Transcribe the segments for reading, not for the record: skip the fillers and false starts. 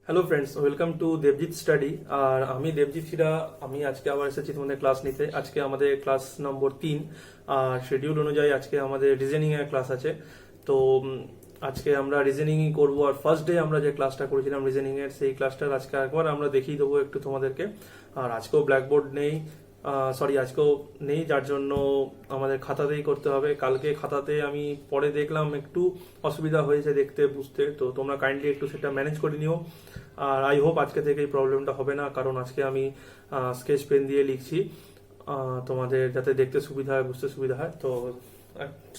Hello friends, welcome to Debjit study. আর আমি দেবজিৎ হিরা। আমি আজকে আবার এসেছি তোমাদের ক্লাস নিতে। আজকে আমাদের ক্লাস নম্বর 3। আর শিডিউল অনুযায়ী আজকে আমাদের রিজনিং এর ক্লাস আছে। তো আজকে আমরা রিজনিংই করব। আর ফার্স্ট ডে আমরা যে ক্লাসটা করেছিলাম রিজনিং এর, সেই ক্লাসটার আজকে একবার আমরা দেখিয়ে দেবো একটু তোমাদেরকে। আর আজকেও ব্ল্যাকবোর্ড নেই, আজকেও নেই, যার জন্য আমাদের খাতাতেই করতে হবে। কালকে খাতাতে আমি পরে দেখলাম একটু অসুবিধা হয়েছে দেখতে বুঝতে, তো তোমরা কাইন্ডলি একটু সেটা ম্যানেজ করে নিও। আর আই হোপ আজকে থেকে এই প্রবলেমটা হবে না, কারণ আজকে আমি স্কেচ পেন দিয়ে লিখছি, তোমাদের যাতে দেখতে সুবিধা হয়, বুঝতে সুবিধা হয়। তো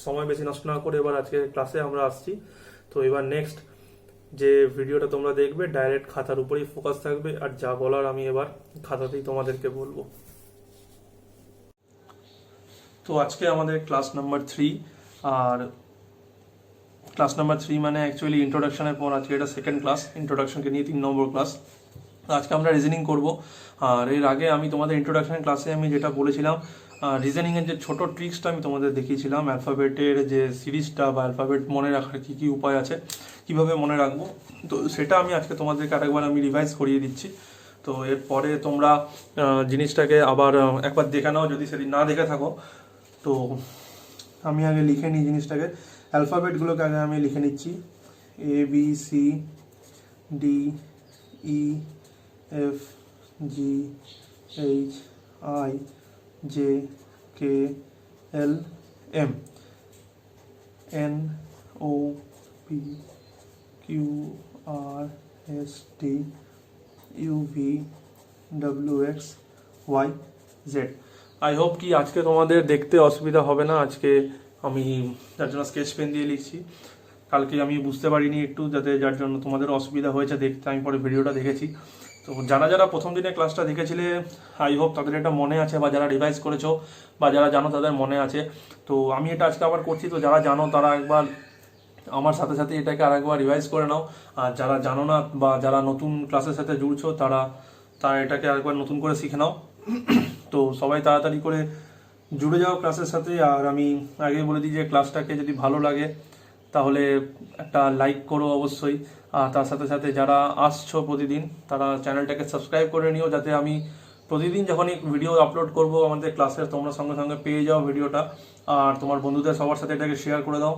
সময় বেশি নষ্ট না করে এবার আজকে ক্লাসে আমরা আসছি। তো এবার নেক্সট যে ভিডিওটা তোমরা দেখবে ডাইরেক্ট খাতার উপরেই ফোকাস থাকবে, আর যা বলার আমি এবার খাতাতেই তোমাদেরকে বলবো। তো আজকে আমাদের ক্লাস নাম্বার 3। আর ক্লাস নাম্বার 3 মানে অ্যাকচুয়ালি ইন্ট্রোডাকশনের পর আজকে এটা সেকেন্ড ক্লাস, ইন্ট্রোডাকশনকে নিয়ে 3 নম্বর ক্লাস। আজকে আমরা রিজনিং করব। আর এর আগে আমি তোমাদের ইন্ট্রোডাকশন ক্লাসে আমি যেটা বলেছিলাম, রিজনিংয়ের যে ছোট ট্রিক্সটা আমি তোমাদের দেখিয়েছিলাম, অ্যালফাবেটের যে সিরিজটা বা অ্যালফাবেট মনে রাখার কী কী উপায় আছে, কিভাবে মনে রাখবো, তো সেটা আমি আজকে তোমাদেরকে আরেকবার আমি রিভাইজ করিয়ে দিচ্ছি। তো এরপরে তোমরা জিনিসটাকে আবার একবার দেখে নাও যদি সেদিন না দেখে থাকো। তো আমি আগে লিখে নিই জিনিসটাকে, অ্যালফাবেটগুলোকে আগে আমি লিখে নিচ্ছি। ABCDEFGHIJKLM NOPQRSTUVWXYZ। আই হোপ কি আজকে তোমাদের দেখতে অসুবিধা হবে না। আজকে আমি যার জন্য স্কেচ পেন দিয়ে লিখছি, কালকে আমি বুঝতে পারিনি একটু, যার জন্য তোমাদের অসুবিধা হয়েছে দেখতে। আমি পরে ভিডিওটা দেখেছি। তো যারা যারা প্রথম দিনে ক্লাসটা দেখেছিলে আই হোপ তাদের এটা মনে আছে, বা যারা রিভাইজ করেছো বা যারা জানো তাদের মনে আছে। তো আমি এটা আজকে আবার করছি, তো যারা জানো তারা একবার আমার সাথে সাথে এটাকে আরেকবার রিভাইজ করে নাও। আর যারা জানো না বা যারা নতুন ক্লাসের সাথে জুড়ছো তারা তারা এটাকে আরেকবার নতুন করে শিখে নাও। তো সবাই তাড়াতাড়ি করে জুড়ে যাও ক্লাসের সাথে। আর আমি আগে বলে দিই যে ক্লাসটাকে যদি ভালো লাগে তাহলে একটা লাইক করো অবশ্যই। আর তার সাথে সাথে যারা আসছো প্রতিদিন তারা চ্যানেলটাকে সাবস্ক্রাইব করে নিও, যাতে আমি প্রতিদিন যখনই ভিডিও আপলোড করব আমাদের ক্লাসের তোমরা সঙ্গে সঙ্গে পেয়ে যাও ভিডিওটা। আর তোমার বন্ধুদের সবার সাথে এটাকে শেয়ার করে দাও,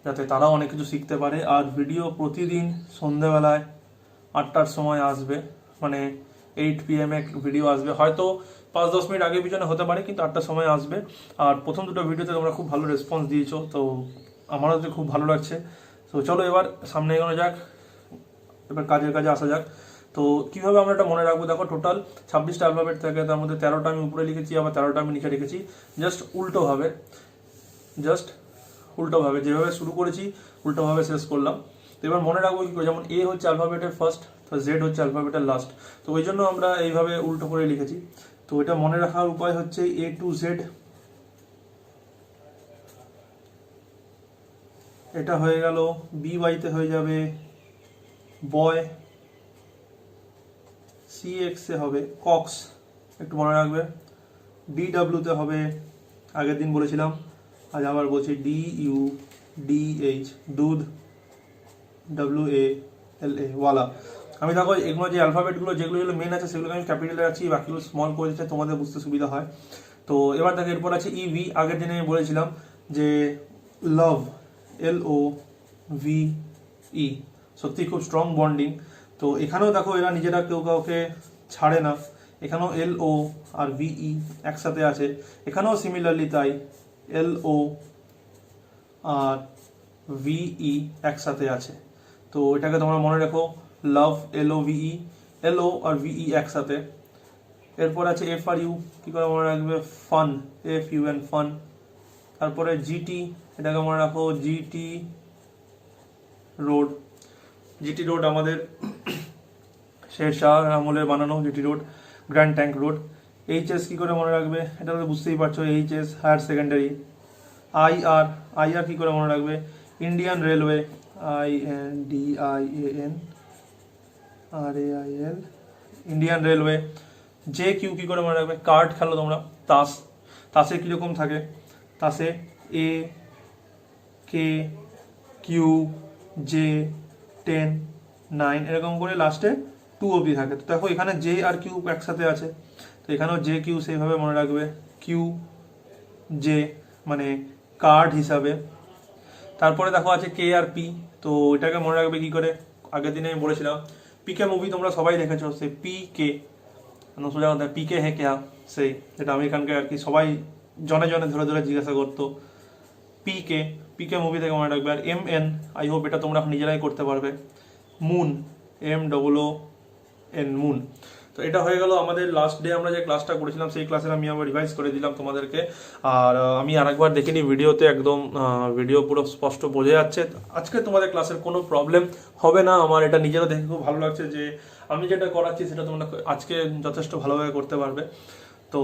যাতে তারাও অনেক কিছু শিখতে পারে। আর ভিডিও প্রতিদিন সন্ধ্যেবেলায় 8টার সময় আসবে, মানে 8 PM ভিডিও আসবে। হয়তো 5-10 মিনিট আগে পিছনে হতে পারে, কিন্তু 8টার সময় আসবে। আর প্রথম দুটো ভিডিওতে তোমরা খুব ভালো রেসপন্স দিয়েছো, তো আমারও তো খুব ভালো লাগছে। তো চলো এবার সামনে এগোনো যাক, এবার কাজের কাজে আসা যাক। তো কীভাবে আমরা এটা মনে রাখবো, দেখো টোটাল 26টা অ্যালফাবেট থাকে, তার মধ্যে 13টা আমি উপরে লিখেছি, আবার 13টা আমি নিচে রেখেছি। জাস্ট উল্টোভাবে যেভাবে শুরু করেছি উল্টোভাবে শেষ করলাম। তো এবার মনে রাখবো কী করে, যেমন এ হচ্ছে অ্যালফাবেটের ফার্স্ট, তো জেড হচ্ছে অ্যালফাবেটের লাস্ট। তো ওই জন্য আমরা এইভাবে উল্টো করে লিখেছি। তো এটা মনে রাখার উপায় হচ্ছে A to Z। এটা হয়ে গেল। BY-তে হয়ে যাবে বয়, CX-এ হবে কক্স, একটু মনে রাখবে। DW-তে হবে, আগের দিন বলেছিলাম আজ আবার বলছি, DUDH দুধ, WALA ওয়ালা। আমি দেখো এগুলো যে অ্যালফাবেটগুলো যেগুলো মেন আছে সেগুলো আমি ক্যাপিটালে রাখছি, বাকিগুলো স্মল করে দিতে তোমাদের বুঝতে সুবিধা হয়। তো এবার দেখো এরপর আছে EV। আগের দিনে আমি বলেছিলাম যে লাভ, LOVE, সত্যি খুব স্ট্রং বন্ডিং। তো এখানেও দেখো এরা নিজেরা কেউ কাউকে ছাড়ে না, এখানেও LO আর VE একসাথে আছে, এখানেও সিমিলারলি তাই, LO আর VE একসাথে আছে। তো এটাকে তোমরা মনে রাখো, লাভ, LOVE, LO আর VE একসাথে। এরপর আছে FRU, কি করে মনে রাখবে, ফান, FUN ফান। তারপরে GT, এটাকে মনে রাখো GT রোড। GT রোড আমাদের শেরশাহ আমলে বানানো GT road, grand tank road. HS কি করে মনে রাখবে, এটা তো বুঝতেই পারছো, HS হায়ার সেকেন্ডারি। IR কি করে মনে রাখবে, Indian railway, INDIAN RAIL, Indian railway. JQ কি করে মনে রাখবে, কার্ড খেলো তোমরা, তাসে কীরকম থাকে, তাসে AK, Q, J, 10, 9 এরকম করে লাস্টে 2 অবধি থাকে। তো দেখো এখানে জে আর কিউ একসাথে আছে, তো এখানেও জে কিউ সেইভাবে মনে রাখবে, কিউ জে মানে কার্ড হিসাবে। তারপরে দেখো আছে কে আর পি, তো এটাকে মনে রাখবে কি করে, আগের দিনে আমি বলেছিলাম পিকে মুভি তোমরা সবাই দেখেছো, সেই পি কে সোজা কথা পি কে হে কেয়া, সেই যেটা আমেরিকানকে আর কি সবাই জনে জনে ধরে ধরে জিজ্ঞাসা করতো, পি কে মুভি থেকে মনে রাখবে। আর এম এন, আই হোপ এটা তোমরা নিজেরাই করতে পারবে, মুন, MOON, মুন। তো এটা হয়ে গেল আমাদের লাস্ট ডে আমরা যে ক্লাসটা করেছিলাম, সেই ক্লাসের আমি আবার রিভাইজ করে দিলাম তোমাদেরকে। আর আমি আরেকবার দেখিনি ভিডিওতে, একদম ভিডিও পুরো স্পষ্ট বোঝা যাচ্ছে। আজকে তোমাদের ক্লাসের কোনো প্রবলেম হবে না, আমার এটা নিজেরও দেখে খুব ভালো লাগছে যে আমি যেটা করাচ্ছি সেটা তোমরা আজকে যথেষ্ট ভালোভাবে করতে পারবে। তো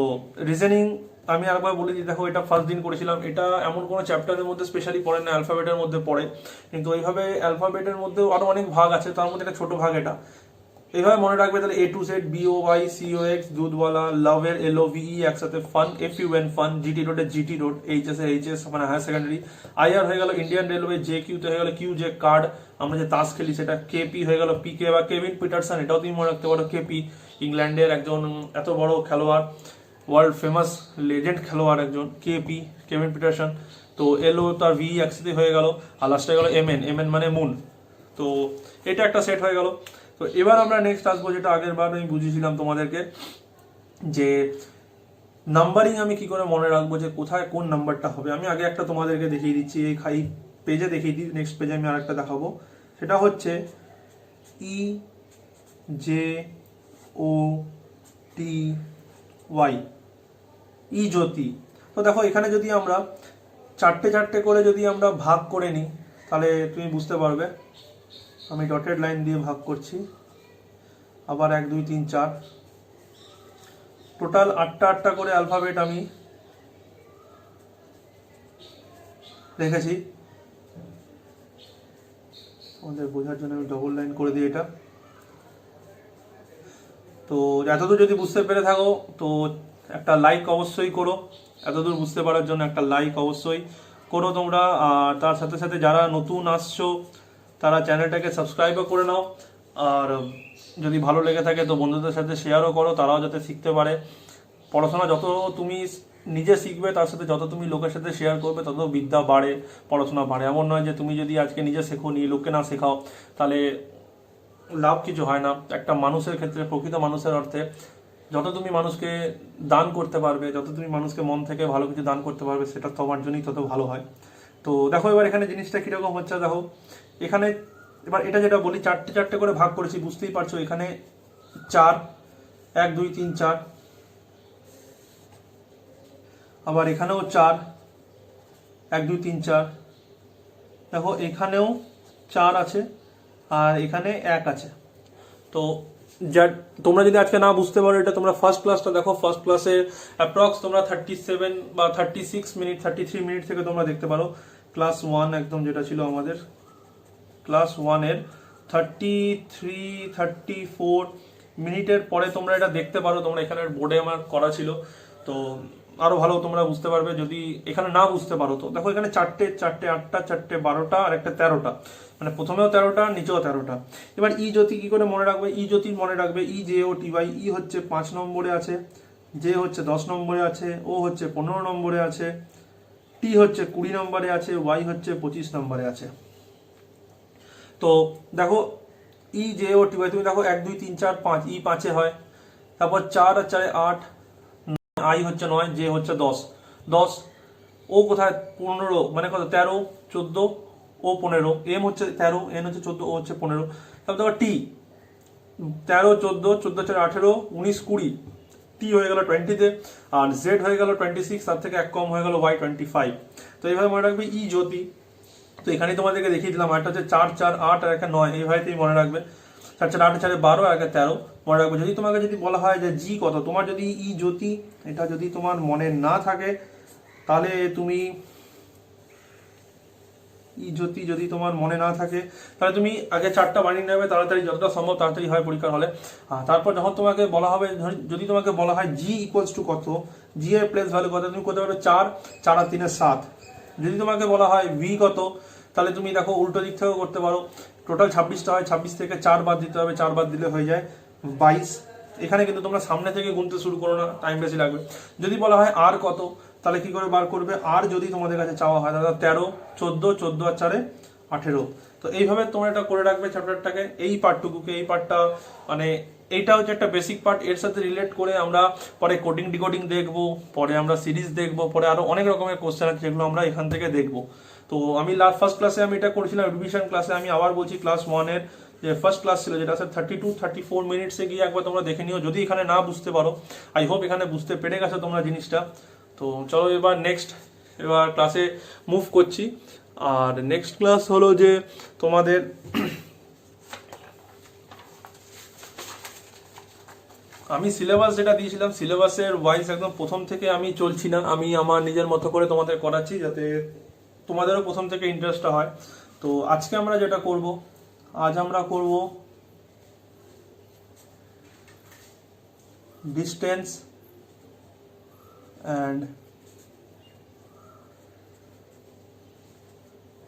রিজনিং আমি আরেকবার বলে দিই, দেখো এটা ফার্স্ট দিন করেছিলাম, এটা এমন কোনো চ্যাপ্টারের মধ্যে স্পেশালি পড়ে না, অ্যালফাবেটের মধ্যে পড়ে, কিন্তু ওইভাবে অ্যালফাবেটের মধ্যেও আরও অনেক ভাগ আছে, তার মধ্যে একটা ছোট ভাগ এটা। এইভাবে মনে রাখবে তাহলে A to Z, BOY, COX, দুধওয়ালা, লাভের LOVE একসাথে, ফান FUN ফান, GT রোডের GT রোড, HS এর HS মানে হায়ার সেকেন্ডারি, IR হয়ে গেল ইন্ডিয়ান রেলওয়ে, JQ তে হয়ে গেল QJ কার্ড, আমরা যে তাস খেলি সেটা, KP হয়ে গেল PK বা কেভিন পিটারসন, এটাও তুমি মনে রাখতে পারো KP, ইংল্যান্ডের একজন এত বড় খেলোয়াড়, ওয়ার্ল্ড ফেমাস লেজেন্ড খেলোয়াড় একজন, কেভিন পিটারসন। তো LO তার VE একসাথে হয়ে গেল, আর লাস্টে হয়ে গেল MN মানে মুন। তো এটা একটা সেট হয়ে গেল। তো এবার আমরা নেক্সট আসবো, যেটা আগের বার আমি বুঝিয়েছিলাম তোমাদেরকে, যে নাম্বারিং আমি কি করে মনে রাখবো, যে কোথায় কোন নাম্বারটা হবে। আমি আগে একটা তোমাদেরকে দেখিয়ে দিচ্ছি, এই পেজে দেখিয়ে দিই, নেক্সট পেজে আমি আরেকটা দেখাবো। সেটা হচ্ছে EJOTY, ই জ্যোতি। তো দেখো এখানে যদি আমরা চারটে চারটে করে যদি আমরা ভাগ করে নিই, তাহলে তুমি বুঝতে পারবে। আমি ডটেড লাইন দিয়ে ভাগ করছি, আবার 1 2 3 4, টোটাল 8টা করে অ্যালফাবেট আমি রেখেছি। আমাদের বোঝার জন্য আমি ডবল লাইন করে দিই এটা। তো এতদূর যদি বুঝতে পেরে থাকো তো একটা লাইক অবশ্যই করো, এতদূর বুঝতে পারার জন্য একটা লাইক অবশ্যই করো তোমরা। আর তার সাথে সাথে যারা নতুন আসছো তারা চ্যানেলটাকে সাবস্ক্রাইবও করে নাও, আর যদি ভালো লেগে থাকে তো বন্ধুদের সাথে শেয়ারও করো, তারাও যাতে শিখতে পারে। পড়াশোনা যত তুমি নিজে শিখবে, তার সাথে যত তুমি লোকের সাথে শেয়ার করবে, তত বিদ্যা বাড়ে, পড়াশোনা বাড়ে। এমন নয় যে তুমি যদি আজকে নিজে শেখো, নিয়ে লোককে না শেখাও, তাহলে লাভ কিছু হয় না। একটা মানুষের ক্ষেত্রে, প্রকৃত মানুষের অর্থে, যত তুমি মানুষকে দান করতে পারবে, যত তুমি মানুষকে মন থেকে ভালো কিছু দান করতে পারবে, সেটা তোমার জন্যই তত ভালো হয়। তো দেখো এবার এখানে জিনিসটা কীরকম হচ্ছে, দেখো এখানে এবার এটা যেটা বলি, চারটে চারটে করে ভাগ করেছি, বুঝতেই পারছো। এখানে 4, 1 2 3 4, আবার এখানেও 4, 1 2 3 4, দেখো এখানেও 4 আছে, আর এখানে 1 আছে। তো যা তোমরা যদি আজকে না বুঝতে পারো, এটা তোমরা ফার্স্ট ক্লাসটা দেখো, ফার্স্ট ক্লাসে অ্যাপ্রক্স তোমরা 37 বা 36 মিনিট, 33 মিনিট থেকে তোমরা দেখতে পারো। ক্লাস 1 একদম যেটা ছিল আমাদের, ক্লাস 1-এর 33 34 মিনিটের পরে তোমরা এটা দেখতে পারো। তোমরা এখানের বোর্ডে আমার করা ছিল, তো আরো ভালো তোমরা বুঝতে পারবে। যদি এখানে না বুঝতে পারো তো দেখো এখানে 4টে 8টা, 4টে 12টা, আর একটা 13টা, মানে প্রথমেও 13টা, নিচেও 13টা। এবার ই জ্যোতি কি করে মনে রাখবে, ই জ্যোতি মনে রাখবে EJOTY। ই হচ্ছে 5 নম্বরে আছে, জে হচ্ছে 10 নম্বরে আছে, ও হচ্ছে 15 নম্বরে আছে, টি হচ্ছে 20 নম্বরে আছে, ওয়াই হচ্ছে 25 নম্বরে আছে। তো দেখো EJOTY, তুমি দেখো 1 2 3 4 5, ই 5-এ হয়, তারপর 4 আর 4 8, আই হচ্ছে 9, জে হচ্ছে 10, ও কোথায় 15, মানে কত 13 14, ও 15, এম হচ্ছে 13, এন হচ্ছে 14, ও হচ্ছে 15। তারপর দেখো টি 13 14 14 4 18 19 20, টি হয়ে গেল 20-তে, আর জেড হয়ে গেল 26, তার থেকে 1 কম হয়ে গেল ওয়াই 25। তো এইভাবে মনে রাখবে ই জ্যোতি। তো এখানে তোমাদেরকে দেখিয়ে দিলাম, একটা হচ্ছে 4 4 8 আর একটা 9, এইভাবে তুমি মনে রাখবে। 4 4 8 4 12 আর একটা 13 মনে রাখবে। যদি তোমাকে যদি বলা হয় যে জি কত, তোমার যদি ই জ্যোতি এটা যদি তোমার মনে না থাকে, তাহলে তুমি ই জ্যোতি যদি তোমার মনে না থাকে, তাহলে তুমি আগে 4টা বানিয়ে নেবে তাড়াতাড়ি, যতটা সম্ভব তাড়াতাড়ি হয় পরীক্ষার হলে। তারপর যখন তোমাকে বলা হবে, যদি তোমাকে বলা হয় জি ইকুয়ালস টু কত, জি এর প্লেস ভ্যালু কত, তুমি করতে পারবে 4 4 আর 3 7। যদি তোমাকে বলা হয় ভি কত, তাহলে তুমি দেখো উল্টো দিক থেকেও করতে পারো, টোটাল 26টা হয়, 26 থেকে 4 বাদ দিতে হবে, 4 বাদ দিলে হয়ে যায় 22। এখানে কিন্তু তোমরা সামনে থেকে গুনতে শুরু করো না, টাইম বেশি লাগবে। যদি বলা হয় আর কত, তাহলে কি করে বার করবে? আর যদি তোমাদের কাছে চাওয়া হয় তাহলে 13, 14, 14 আর 4 18। তো এইভাবে তোমরা এটা করে রাখবে চ্যাপ্টারটাকে, এই পার্টটুকুকে, এই পার্টটা মানে এইটা হচ্ছে একটা বেসিক পার্ট। এর সাথে রিলেট করে আমরা পরে কোডিং ডিকোডিং দেখবো, পরে আমরা সিরিজ দেখবো, পরে আরো অনেক রকমের কোশ্চেন আছে যেগুলো আমরা এখান থেকে দেখবো। তো আমি ফার্স্ট ক্লাসে আমি এটা করেছিলাম, রিভিশন ক্লাসে। আমি আবার বলছি, ক্লাস 1-এর যে ফার্স্ট ক্লাস ছিল, যেটা স্যার 32-34 মিনিটসে গিয়ে একবার তোমরা দেখে নিও, যদি এখানে না বুঝতে পারো। আই হোপ এখানে বুঝতে পেরে গেছো তোমরা জিনিসটা। তো চলো এবার নেক্সট ক্লাসে মুভ করছি। আর নেক্সট ক্লাস হলো যে তোমাদের আমি সিলেবাস যেটা দিয়েছিলাম, সিলেবাসের ওয়াইজ একদম প্রথম থেকে আমি চলছি না, আমি আমার নিজের মতো করে তোমাদের করাচ্ছি, যাতে তোমাদেরও প্রথম থেকে ইন্টারেস্টটা হয়। তো আজকে আমরা যেটা করব, আজ আমরা করব distance and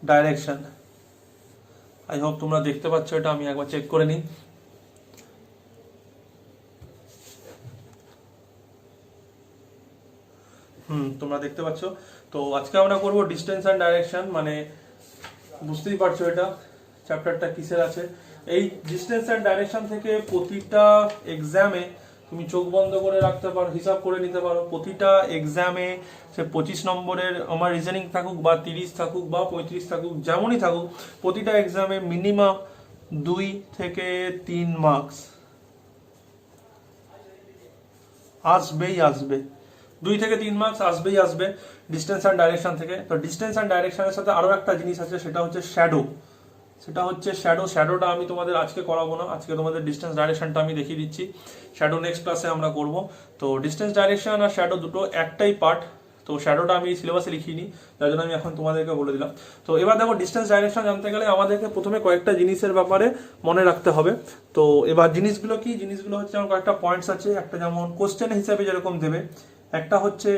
direction. I hope তোমরা দেখতে পাচ্ছ এটা, আমি একবার চেক করে নিই। তোমরা দেখতে পাচ্ছ। তো আজকে আমরা করব ডিস্টেন্স অ্যান্ড ডাইরেকশন, মানে বুঝতেই পারছো এটা চ্যাপ্টারটা কিসের আছে। এই ডিস্টেন্স অ্যান্ড ডাইরেকশন থেকে প্রতিটা এক্সামে তুমি চোখ বন্ধ করে রাখতে পারো, হিসাব করে নিতে পারো। প্রতিটা এক্সামে সে 25 নম্বরের আমার রিজনিং থাকুক, বা 30 থাকুক, বা 35 থাকুক, যেমনই থাকুক, প্রতিটা এক্সামে মিনিমাম 2 থেকে 3 মার্কস আসবে। 2 থেকে 3 মার্কস আসবে ডিস্টেন্স অ্যান্ড ডাইরেকশন থেকে। তো ডিস্টেন্স অ্যান্ড ডাইরেকশনের সাথে আরো একটা জিনিস আছে, সেটা হচ্ছে শ্যাডো। শ্যাডোটা আমি তোমাদের আজকে করাবো না, আজকে তোমাদের ডিস্টেন্স ডাইরেকশনটা আমি দেখিয়ে দিচ্ছি। শ্যাডো নেক্সট ক্লাসে আমরা করব। তো ডিস্টেন্স ডাইরেকশন আর শ্যাডো দুটো একটাই পার্ট। তো শ্যাডোটা আমি সিলেবাসে লিখিনি, যার জন্য আমি এখন তোমাদেরকে বলে দিলাম। তো এবার দেখো, ডিস্টেন্স ডাইরেকশন জানতে গেলে আমাদেরকে প্রথমে কয়েকটা জিনিসের ব্যাপারে মনে রাখতে হবে। তো এবার জিনিসগুলো কি? জিনিসগুলো হচ্ছে আমার কয়েকটা পয়েন্টস আছে। একটা যেমন কোশ্চেন হিসাবে যেরকম দেবে, একটা হচ্ছে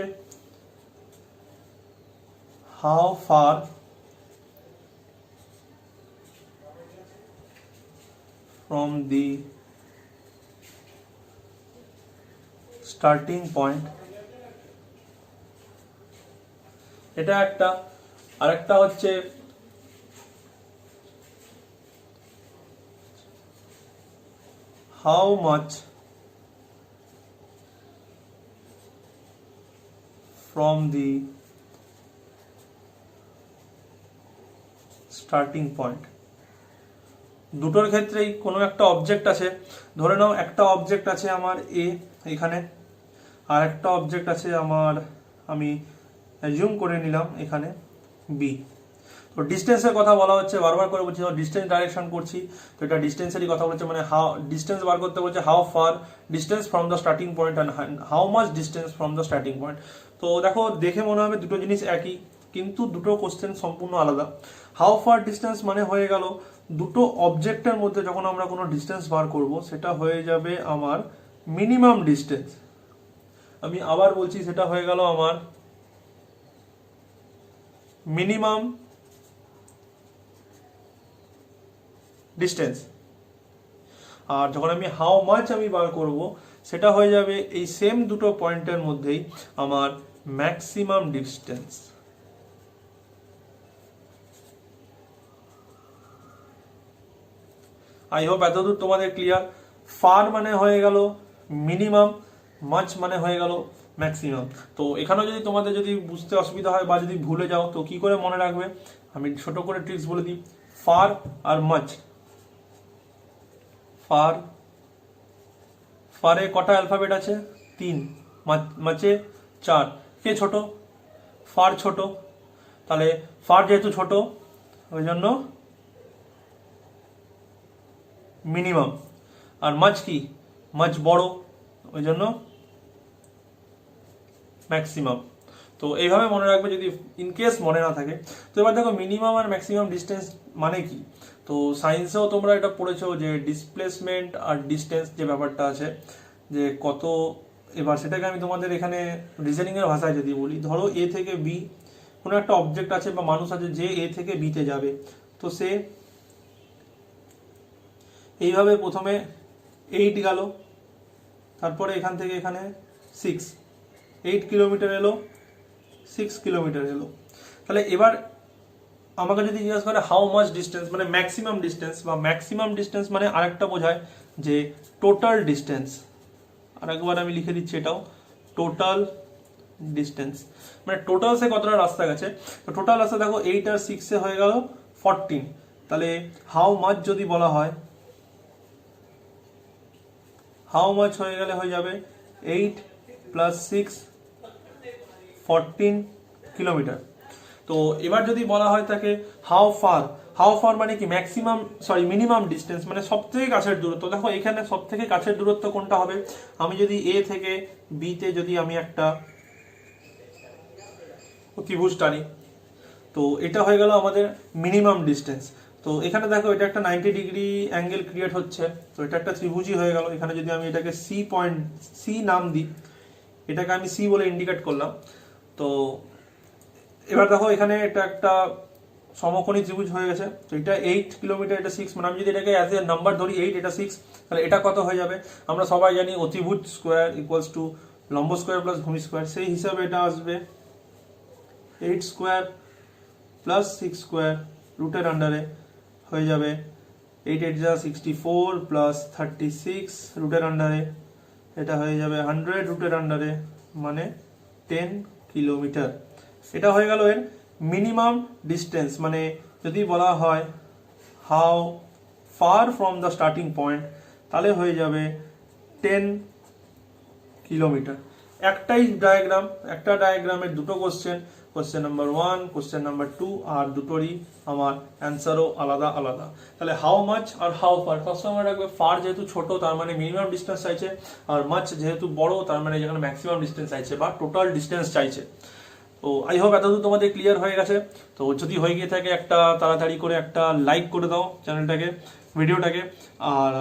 how fur from the starting point, এটা একটা। আরেকটা হচ্ছে how much from the starting point। দুটোর ক্ষেত্রেই কোনো একটা অবজেক্ট আছে। ধরে নাও একটা অবজেক্ট আছে আমার এ এখানে, আর একটা অবজেক্ট আছে আমার, আমি অ্যাজিউম করে নিলাম এখানে বি। তো ডিস্টেন্সের কথা বলা হচ্ছে, বারবার করে বলছি, ডিস্টেন্স ডাইরেকশন করছি, তো এটা ডিস্টেন্সেরই কথা বলছে। মানে হাউ ডিস্টেন্স বার করতে বলছে, how far distance from the starting point and how much distance from the starting point. তো দেখো, দেখে মনে হবে দুটো জিনিস একই, কিন্তু দুটো কোশ্চেন সম্পূর্ণ আলাদা। হাউ ফার ডিস্টেন্স মানে হয়ে গেল দুটো অবজেক্টের মধ্যে যখন আমরা কোনো ডিস্টেন্স বার করব, সেটা হয়ে যাবে আমার মিনিমাম ডিস্টেন্স। আমি আবার বলছি, সেটা হয়ে গেল আমার মিনিমাম ডিস্টেন্স। আর যখন আমি হাউ মাচ আমি বার করব, সেটা হয়ে যাবে এই সেম দুটো পয়েন্টের মধ্যেই আমার ম্যাক্সিমাম ডিস্টেন্স। আই হোপ এতদূর তোমাদের ক্লিয়ার। ফার মানে হয়ে গেল মিনিমাম, মাচ মানে হয়ে গেল ম্যাক্সিমাম। তো এখানেও যদি তোমাদের যদি বুঝতে অসুবিধা হয় বা যদি ভুলে যাও, তো কি করে মনে রাখবে, আমি ছোট করে ট্রিক্স বলে দিই। ফার আর মাচ, ফারে কটা অ্যালফাবেট আছে? 3, মাচে 4। কে ছোট? ফার ছোট, তাহলে ফার যেহেতু ছোট ওই জন্য মিনিমাম। আর মাচ কি? মাচ বড়, ওই জন্য ম্যাক্সিমাম। তো এইভাবে মনে রাখবে যদি ইনকেস মনে না থাকে। তো এবার দেখো, মিনিমাম আর ম্যাক্সিমাম ডিস্টেন্স মানে কি। তো সায়েন্সেও তোমরা এটা পড়েছো যে ডিসপ্লেসমেন্ট আর ডিস্টেন্স যে ব্যাপারটা আছে, যে কত। এবার সেটাকে আমি তোমাদের এখানে রিজনিং এর ভাষায় যদি বলি, ধরো এ থেকে বি কোনো একটা অবজেক্ট আছে বা মানুষ আছে, যে এ থেকে বিতে যাবে, তো সে এইভাবে প্রথমে 8 গেল, তারপরে এখান থেকে এখানে 6, 8 কিলোমিটার এলো, 6 কিলোমিটার এলো। তাহলে এবার আমাকে যদি জিজ্ঞাসা করে হাউ মাচ ডিস্টেন্স, মানে ম্যাক্সিমাম ডিস্টেন্স, বা ম্যাক্সিমাম ডিস্টেন্স মানে আরেকটা বোঝায় যে টোটাল ডিস্টেন্স। আরেকবার আমি লিখে দিচ্ছি এটাও, টোটাল ডিস্টেন্স মানে টোটাল সে কতটা রাস্তা গেছে। তো টোটাল রাস্তা দেখো 8 আর 6 হয়ে গেল 14। তাহলে হাউ মাচ যদি বলা হয়, হাউ মাচ হয়ে গেলে হয়ে যাবে 8 + 6 14 কিলোমিটার। তো এবার যদি বলা হয় তাকে হাউ ফার, হাউ ফার মানে কি ম্যাক্সিমাম মিনিমাম ডিস্টেন্স, মানে সব থেকে কাছের দূরত্ব। দেখো এখানে সব থেকে কাছের দূরত্ব কোনটা হবে, আমি যদি এ থেকে বি তে যদি আমি একটা ত্রিভুজ টানি, তো এটা হয়ে গেল আমাদের মিনিমাম ডিস্টেন্স। তো এখানে দেখো এটা একটা 90 ডিগ্রি অ্যাঙ্গেল ক্রিয়েট হচ্ছে, তো এটা একটা ত্রিভুজই হয়ে গেল। এখানে যদি আমি এটাকে সি পয়েন্ট, সি নাম দিই, এটাকে আমি সি বলে ইন্ডিকেট করলাম। তো এবার দেখো এখানে এটা একটা সমকোণী ত্রিভুজ হয়ে গেছে। তো এটা 8 কিলোমিটার, এটা 6, মানে আমি যদি এটাকে অ্যাজ এ নাম্বার ধরি 8, এটা 6, তাহলে এটা কত হয়ে যাবে, আমরা সবাই জানি অতিভুজ স্কোয়ার ইকুয়ালস টু লম্ব স্কোয়ার প্লাস ভূমি স্কোয়ার। সেই হিসাবে এটা আসবে 8 স্কোয়ার প্লাস 6 স্কোয়ার রুটের আন্ডারে হয়ে যাবে 8 8 যা 64 প্লাস 36 রুটের আন্ডারে, এটা হয়ে যাবে 100 রুটের আন্ডারে, মানে 10 কিলোমিটার। এটা হয়ে গেল এর মিনিমাম ডিস্টেন্স। মানে যদি বলা হয় how far from the starting point, তাহলে হয়ে যাবে 10 কিলোমিটার। একটাই ডায়াগ্রাম, একটা ডায়াগ্রামের দুটো question, question number 1, question number 2, আর দুটোরই আমার অ্যান্সারও আলাদা আলাদা। তাহলে হাউ মাচ আর হাউ ফার সবসময় রাখবে, ফার যেহেতু ছোট তার মানে মিনিমাম ডিস্টেন্স চাইছে, আর মাচ যেহেতু বড় তার মানে যেখানে ম্যাক্সিমাম ডিস্টেন্স চাইছে বা টোটাল ডিস্টেন্স চাইছে। তো আই হোপ এতদূর তোমাদের ক্লিয়ার হয়ে গেছে। তো যদি হয়ে গিয়ে থাকে একটা তাড়াতাড়ি করে একটা লাইক করে দাও চ্যানেলটাকে, ভিডিওটাকে। আর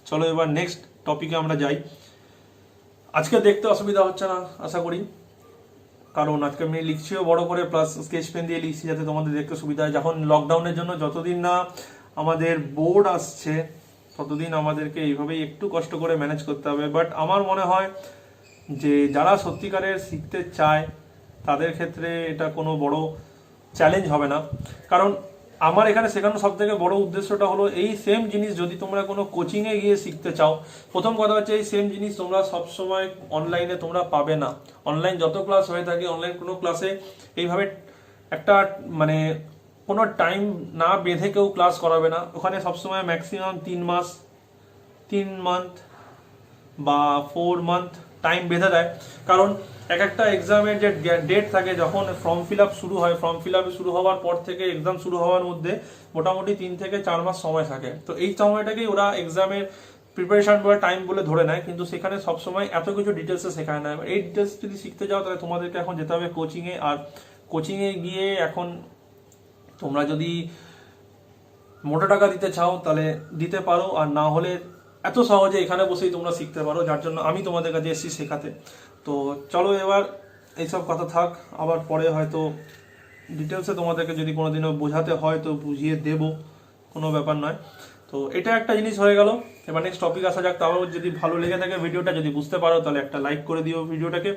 চলো এবার নেক্সট টপিকে আমরা যাই। আজকে দেখতে অসুবিধা হচ্ছে না আশা করি, কারণ আজকে আমি লিখছিও বড় করে, প্লাস স্কেচ পেন দিয়ে লিখছি যাতে তোমাদের দেখতে সুবিধা হয়। যখন লকডাউনের জন্য যতদিন না আমাদের বোর্ড আসছে ততদিন আমাদেরকে এইভাবেই একটু কষ্ট করে ম্যানেজ করতে হবে। বাট আমার মনে হয় যে যারা সত্যিকারের শিখতে চায় তাদের ক্ষেত্রে এটা কোনো বড় চ্যালেঞ্জ হবে না। কারণ আমার এখানে শেখানোর সব থেকে বড় উদ্দেশ্যটা হলো এই সেম জিনিস যদি তোমরা কোনো কোচিংয়ে গিয়ে শিখতে চাও, প্রথম কথা হচ্ছে এই সেম জিনিস তোমরা সবসময় অনলাইনে তোমরা পাবে না। অনলাইন যত ক্লাস হয়ে থাকে, অনলাইন কোনো ক্লাসে এইভাবে একটা মানে কোনো টাইম না বেঁধে কেউ ক্লাস করাবে না। ওখানে সবসময় ম্যাক্সিমাম 3 মান্থ বা 4 মান্থ টাইম বেঁধে দেয়। কারণ এক একটা এক্সামের যে ডেট থাকে, যখন ফর্ম ফিল আপ শুরু হয়, ফর্ম ফিল আপ শুরু হওয়ার পর থেকে এক্সাম শুরু হওয়ার মধ্যে মোটামুটি 3 থেকে 4 মাস সময় থাকে। তো এই সময়টাকেই ওরা এক্সামের প্রিপারেশন বলে টাইম বলে ধরে নেয়, কিন্তু সেখানে সবসময় এত কিছু ডিটেলসে শেখায় না। এই ডিটেলস যদি শিখতে যাও তাহলে তোমাদেরকে এখন যেতে হবে কোচিংয়ে। আর কোচিংয়ে গিয়ে এখন তোমরা যদি মোটা টাকা দিতে চাও তাহলে দিতে পারো, আর না হলে এত সহজে এখানে বসেই তোমরা শিখতে পারো, যার জন্য আমি তোমাদের কাছে এসেছি শেখাতে। তো চলো এবার এইসব কথা থাক, আবার পরে হয়তো ডিটেলসে তোমাদেরকে যদি কোনোদিনও বোঝাতে হয় তো বুঝিয়ে দেব, কোনো ব্যাপার নয়। তো এটা একটা জিনিস হয়ে গেল। এবার নেক্সট টপিক আসা যাক। তাও যদি ভালো লেগে থাকে ভিডিওটা, যদি বুঝতে পারো তাহলে একটা লাইক করে দিও ভিডিওটাকে,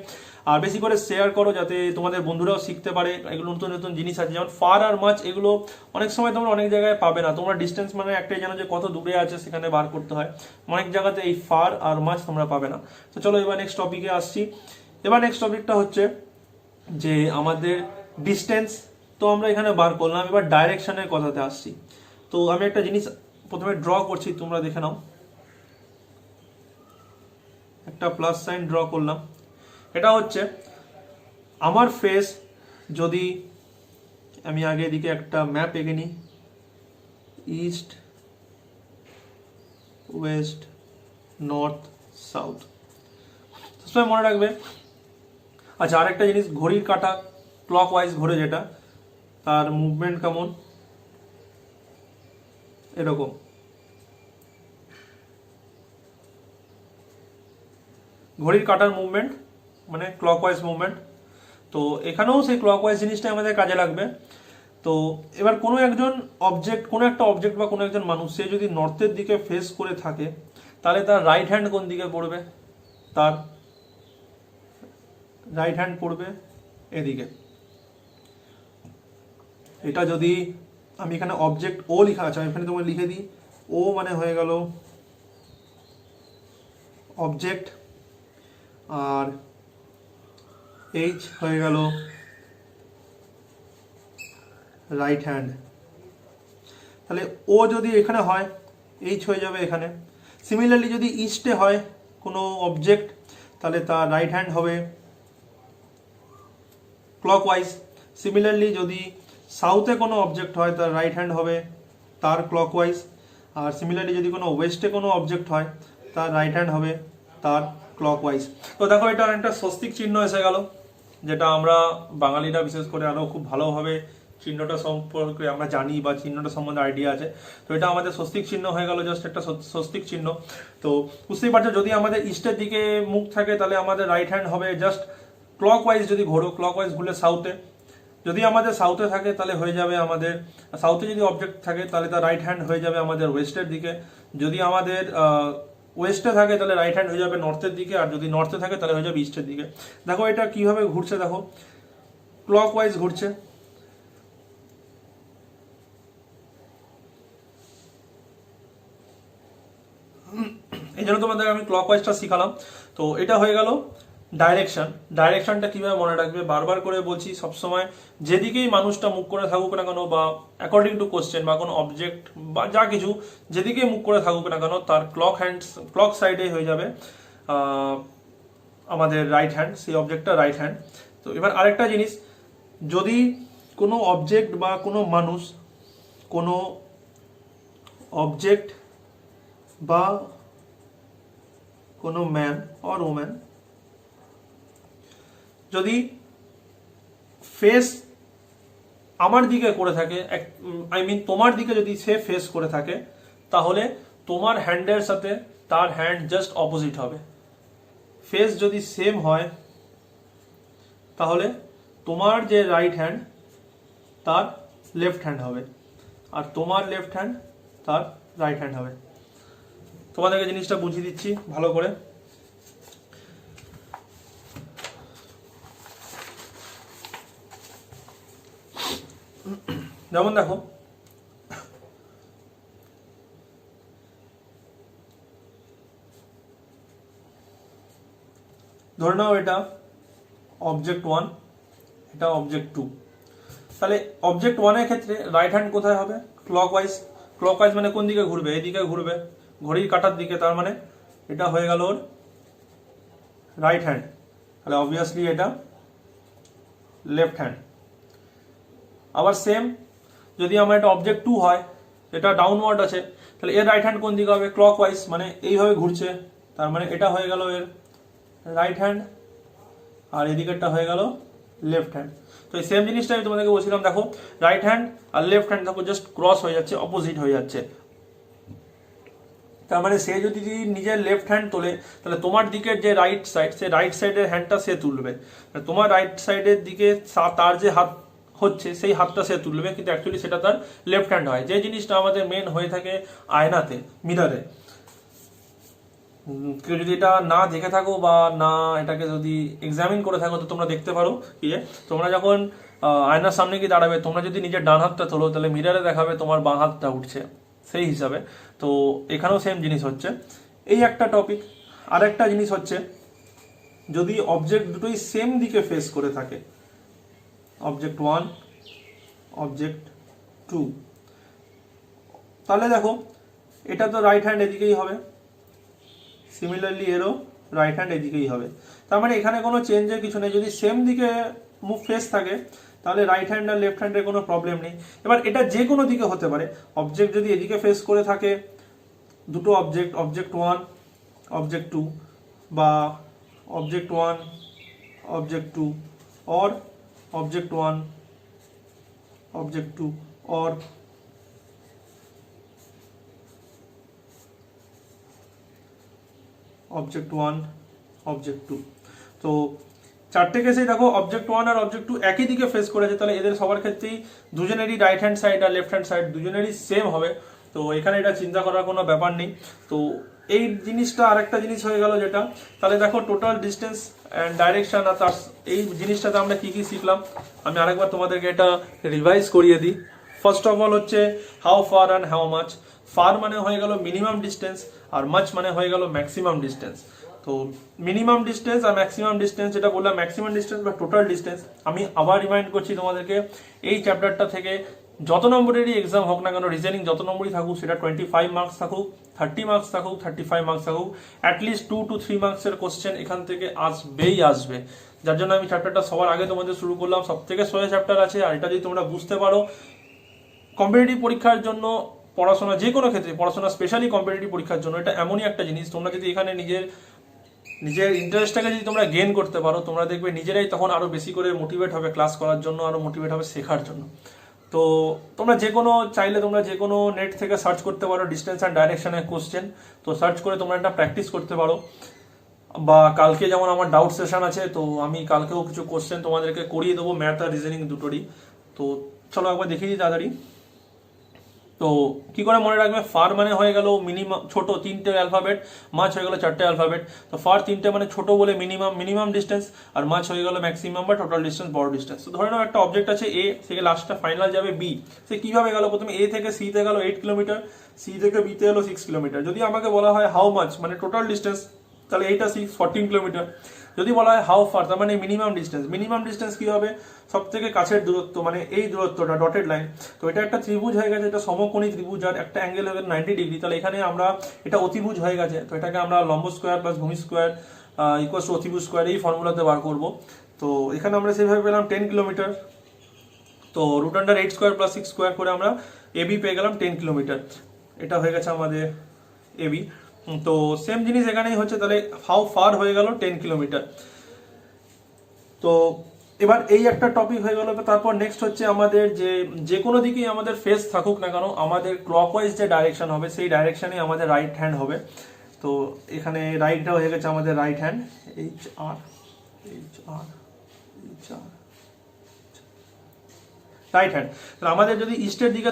আর বেশি করে শেয়ার করো যাতে তোমাদের বন্ধুরাও শিখতে পারে। এগুলো নতুন নতুন জিনিস আছে, যেমন ফার আর মাচ, এগুলো অনেক সময় তোমরা অনেক জায়গায় পাবে না। তোমরা ডিস্টেন্স মানে একটাই জানো যে কত দূরে আছে সেখানে বার করতে হয়, অনেক জায়গাতে এই ফার আর মাচ তোমরা পাবে না। তো চলো এবার নেক্সট টপিকে আসছি। এবার নেক্সট টপিকটা হচ্ছে যে আমাদের ডিস্টেন্স তো আমরা এখানে বার করলাম, এবার ডাইরেকশনের কথাতে আসছি। তো আমি একটা জিনিস প্রথমে ড্র করছি, তোমরা দেখে নাও। একটা প্লাস সাইন ড্র করলাম। এটা হচ্ছে আমার ফেস, যদি আমি আগে এদিকে একটা ম্যাপ এঁকে নিই, ইস্ট ওয়েস্ট নর্থ সাউথ, সবসময় মনে রাখবে। আচ্ছা, আর একটা জিনিস, ঘড়ির কাঁটা ক্লক ওয়াইজ ঘোরে যেটা, তার মুভমেন্ট কেমন, এরকম। ঘড়ির কাঁটার মুভমেন্ট মানে ক্লকওয়াইজ মুভমেন্ট। তো এখানেও সেই ক্লকওয়াইজ জিনিসটাই আমাদের কাজে লাগবে। তো এবার কোনো একজন অবজেক্ট, কোনো একটা অবজেক্ট বা কোনো একজন মানুষ সে যদি নর্থের দিকে ফেস করে থাকে, তাহলে তার রাইট হ্যান্ড কোন দিকে পড়বে? তার রাইট হ্যান্ড পড়বে এদিকে। এটা যদি আমি এখানে অবজেক্ট ও লেখা আছে, আমি এখানে তোমাকে লিখে দিই, ও মানে হয়ে গেল অবজেক্ট, আর এইচ হয়ে গেল রাইট হ্যান্ড। তাহলে ও যদি এখানে হয়, এইচ হয়ে যাবে এখানে। সিমিলারলি যদি ইস্টে হয় কোনো অবজেক্ট, তাহলে তার রাইট হ্যান্ড হবে ক্লকওয়াইজ। সিমিলারলি যদি সাউথে কোনো অবজেক্ট হয়, তার রাইট হ্যান্ড হবে তার ক্লকওয়াইজ। আর সিমিলারলি যদি কোনো ওয়েস্টে কোনো অবজেক্ট হয়, তার রাইট হ্যান্ড হবে তার ক্লকওয়াইজ। তো দেখো এটা একটা স্বস্তিক চিহ্ন এসে গেল, যেটা আমরা বাঙালিরা বিশেষ করে আরও খুব ভালোভাবে চিহ্নটা সম্পর্কে আমরা জানি বা চিহ্নটা সম্বন্ধে আইডিয়া আছে। তো এটা আমাদের স্বস্তিক চিহ্ন হয়ে গেল, জাস্ট একটা স্বস্তিক চিহ্ন। তো বুঝতেই পারছো, যদি আমাদের ইস্টের দিকে মুখ থাকে তাহলে আমাদের রাইট হ্যান্ড হবে জাস্ট ক্লকওয়াইজ। যদি ঘোরো ক্লকওয়াইজ ঘুরলে সাউথে, যদি আমাদের সাউথে থাকে তাহলে হয়ে যাবে আমাদের সাউথে, যদি অবজেক্ট থাকে তাহলে তার রাইট হ্যান্ড হয়ে যাবে আমাদের ওয়েস্টের দিকে। যদি আমাদের ওয়েস্টে থাকে তাহলে রাইট হ্যান্ড হয়ে যাবে নর্থের দিকে, আর যদি নর্থে থাকে তাহলে হয়ে যাবে ইস্টের দিকে। দেখো এটা কিভাবে ঘুরছে, দেখো ক্লকওয়াইজ ঘুরছে। এই জন্য তোমাদের আমি ক্লকওয়াইজটা শিখালাম। তো এটা হয়ে গেল ডাইরেকশন। ডাইরেকশনটা কিভাবে মনে রাখবে, বারবার করে বলছি, সবসময় যেদিকেই মানুষটা মুখ করে থাকুক না কেন, বা অ্যাকর্ডিং টু কোশ্চেন বা কোনো অবজেক্ট বা যা কিছু যেদিকেই মুখ করে থাকুক না কেন, তার ক্লক সাইডে হয়ে যাবে আমাদের রাইট হ্যান্ড, সেই অবজেক্টটা রাইট হ্যান্ড। তো এবার আরেকটা জিনিস, যদি কোনো অবজেক্ট বা কোনো মানুষ, কোনো অবজেক্ট বা কোনো ম্যান অর ওম্যান যদি ফেস আমার দিকে করে থাকে, আই মিন তোমার দিকে যদি সে ফেস করে থাকে, তাহলে তোমার হ্যান্ডের সাথে তার হ্যান্ড জাস্ট অপোজিট হবে। ফেস যদি সেম হয় তাহলে তোমার যে রাইট হ্যান্ড তার লেফট হ্যান্ড হবে, আর তোমার লেফট হ্যান্ড তার রাইট হ্যান্ড হবে। তোমাদেরকে জিনিসটা বুঝিয়ে দিচ্ছি ভালো করে। যেমন দেখো, ধরে নাও এটা অবজেক্ট 1, এটা অবজেক্ট 2। তাহলে অবজেক্ট 1 এর ক্ষেত্রে রাইট হ্যান্ড কোথায় হবে? ক্লকওয়াইজ। ক্লকওয়াইজ মানে কোন দিকে ঘুরবে? এদিকে ঘুরবে, ঘড়ির কাঁটার দিকে। তার মানে এটা হয়ে গেল ওর রাইট হ্যান্ড, তাহলে অবভিয়াসলি এটা লেফট হ্যান্ড। আবার সেম যদি আমার এটা অবজেক্ট 2 হয়, এটা ডাউনওয়ার্ড আছে, তাহলে এর রাইট হ্যান্ড কোন দিকে হবে? ক্লকওয়াইজ, মানে এইভাবে ঘুরছে, তার মানে এটা হয়ে গেল এর রাইট হ্যান্ড, আর এদিকেরটা হয়ে গেল লেফট হ্যান্ড। তো এই সেম জিনিসটা আমি তোমাদেরকে বলছিলাম, দেখো রাইট হ্যান্ড আর লেফট হ্যান্ড দেখো জাস্ট ক্রস হয়ে যাচ্ছে, অপোজিট হয়ে যাচ্ছে। তার মানে সে যদি নিজের লেফট হ্যান্ড তোলে, তাহলে তোমার দিকের যে রাইট সাইড, সে রাইট সাইডের হ্যান্ডটা সে তুলবে। তোমার রাইট সাইডের দিকে তার যে হাত হচ্ছে, সেই হাতটা সে তুলবে, কিন্তু অ্যাকচুয়ালি সেটা তার লেফট হ্যান্ড হয়। যে জিনিসটা আমাদের মেন হয়ে থাকে আয়নাতে, মিররে। কেউ যদি এটা না দেখে থাকো বা না এটাকে যদি এক্সামিন করে থাকো, তো তোমরা দেখতে পারো কি, তোমরা যখন আয়নার সামনে গিয়ে দাঁড়াবে, তোমরা যদি নিজের ডান হাতটা তোলো, তাহলে মিররে দেখাবে তোমার বাঁ হাতটা উঠছে, সেই হিসাবে। তো এখানেও সেম জিনিস হচ্ছে, এই একটা টপিক। আরেকটা জিনিস হচ্ছে, যদি অবজেক্ট দুটোই সেম দিকে ফেস করে থাকে, অবজেক্ট 1, অবজেক্ট 2, তাহলে দেখো এটা তো রাইট হ্যান্ড এদিকেই হবে, সিমিলারলি এরও রাইট হ্যান্ড এদিকেই হবে। তার মানে এখানে কোনো চেঞ্জের কিছু নেই। যদি সেম দিকে মুভ ফেস থাকে, তাহলে রাইট হ্যান্ড আর লেফট হ্যান্ডের কোনো প্রবলেম নেই। এবার এটা যে কোনো দিকে হতে পারে। অবজেক্ট যদি এদিকে ফেস করে থাকে, দুটো অবজেক্ট, অবজেক্ট 1, অবজেক্ট 2, বা object 1, object 2, or object 1, object 2, or object 1, object 2। তো চারটে কেসেই দেখো অবজেক্ট 1 আর অবজেক্ট 2 একই দিকে ফেস করেছে, তাহলে এদের সবার ক্ষেত্রেই দুজনেরই রাইট হ্যান্ড সাইড আর লেফট হ্যান্ড সাইড দুজনেরই সেম হবে। তো এখানে এটা চিন্তা করার কোনো ব্যাপার নেই। তো এই জিনিসটা আরেকটা জিনিস হয়ে গেল যেটা, তাহলে দেখো টোটাল ডিস্টেন্স অ্যান্ড ডাইরেকশন আর তার এই জিনিসটাতে আমরা কি কি শিখলাম আমি আরেকবার তোমাদেরকে এটা রিভাইজ করিয়ে দিই। ফার্স্ট অফ অল হচ্ছে how far and how much. Far মানে হয়ে গেল মিনিমাম ডিস্টেন্স, আর মাচ মানে হয়ে গেল ম্যাক্সিমাম ডিস্টেন্স। তো মিনিমাম ডিস্টেন্স আর ম্যাক্সিমাম ডিস্টেন্স, যেটা বললাম ম্যাক্সিমাম ডিস্টেন্স বা টোটাল ডিস্টেন্স, আমি আবার রিমাইন্ড করছি তোমাদেরকে এই চ্যাপ্টারটা থেকে যত নম্বরেরই এক্সাম হোক না কেন, রিজনিং যত নম্বরই থাকুক, সেটা 25 মার্কস থাকুক, 30 মার্কস থাকুক, 35 মার্কস থাকুক, অ্যাটলিস্ট 2 to 3 মার্কসের কোশ্চেন এখান থেকে আসবেই আসবে। যার জন্য আমি চ্যাপ্টারটা সবার আগে তোমাদের শুরু করলাম, সব থেকে সোজা চ্যাপ্টার আছে। আর এটা যদি তোমরা বুঝতে পারো, কম্পিটিটিভ পরীক্ষার জন্য পড়াশোনা, যে কোনো ক্ষেত্রে পড়াশোনা, স্পেশালি কম্পিটিটিভ পরীক্ষার জন্য এটা এমনই একটা জিনিস, তোমরা যদি এখানে নিজের ইন্টারেস্টটাকে যদি তোমরা গেইন করতে পারো, তোমরা দেখবে নিজেরাই তখন আরো বেশি করে মোটিভেট হবে ক্লাস করার জন্য, আরো মোটিভেট হবে শেখার জন্য। তো তোমরা যে কোনো চাইলে তোমরা যে কোনো নেট থেকে সার্চ করতে পারো ডিস্টেন্স অ্যান্ড ডাইরেকশনের কোশ্চেন, তো সার্চ করে তোমরা একটা প্র্যাকটিস করতে পারো। বা কালকে যেমন আমার ডাউট সেশন আছে, তো আমি কালকেও কিছু কোশ্চেন তোমাদেরকে করিয়ে দেবো, ম্যাথ আর রিজনিং দুটোরই। তো চলো একবার দেখিয়ে দিই তাড়াতাড়ি। তো কি করে মনে রাখবে, ফার মানে হয়ে গেল মিনিমাম ছোট 3টে অ্যালফাবেট, মাছ হয়ে গেল 4টে অ্যালফাবেট। তো ফার 3টে মানে ছোট বলে মিনিমাম ডিস্টেন্স, আর মাছ হয়ে গেল ম্যাক্সিমাম বা টোটাল ডিস্টেন্স, বড় ডিস্টেন্স। তো ধরে নাও একটা অবজেক্ট আছে এ, থেকে লাস্টটা ফাইনাল যাবে বি। সে কিভাবে গেল, প্রথমে এ থেকে সি তে গেল 8 কিলোমিটার, সি থেকে বি তে গেল 6 কিলোমিটার। যদি আমাকে বলা হয় হাউ মাচ মানে টোটাল ডিস্টেন্স, তাহলে এইটা 6 14 কিলোমিটার। যদি বলা হয় হাউ ফার, তার মানে মিনিমাম ডিস্টেন্স কি হবে, সব থেকে কাছের দূরত্ব মানে এই দূরত্বটা ডটেড লাইন। তো এটা একটা ত্রিভুজ হয়ে গেছে, এটা সমকোণী ত্রিভুজ, আর একটা অ্যাঙ্গেল হয়ে গেছে 90 ডিগ্রি। তাহলে এখানে আমরা এটা অতিভুজ হয়ে গেছে, তো এটাকে আমরা লম্ব স্কোয়ার প্লাস ভূমি স্কোয়ার ইকুয়ালস টু অতিভুজ স্কোয়ার, এই ফর্মুলাতে বার করবো। তো এখানে আমরা সেভাবে পেলাম 10 কিলোমিটার। তো root under 8 square plus 6 square করে আমরা এবি পেয়ে গেলাম 10 কিলোমিটার। এটা হয়ে গেছে আমাদের এবি। তো সেম জিনিস এখানেই হচ্ছে, তাহলে হাউ ফার হয়ে গেল 10 কিলোমিটার। তো এবার এই একটা টপিক হয়ে গেল। তারপর নেক্সট হচ্ছে আমাদের যে কোনো দিকেই আমাদের ফেস থাকুক না কেন, আমাদের ক্লকওয়াইজ যে ডাইরেকশন হবে সেই ডাইরেকশনে আমাদের রাইট হ্যান্ড হবে। তো এখানে রাইটটা হয়ে গেছে আমাদের right hand, H R right hand. তাহলে আমাদের যদি ইস্টের দিকে,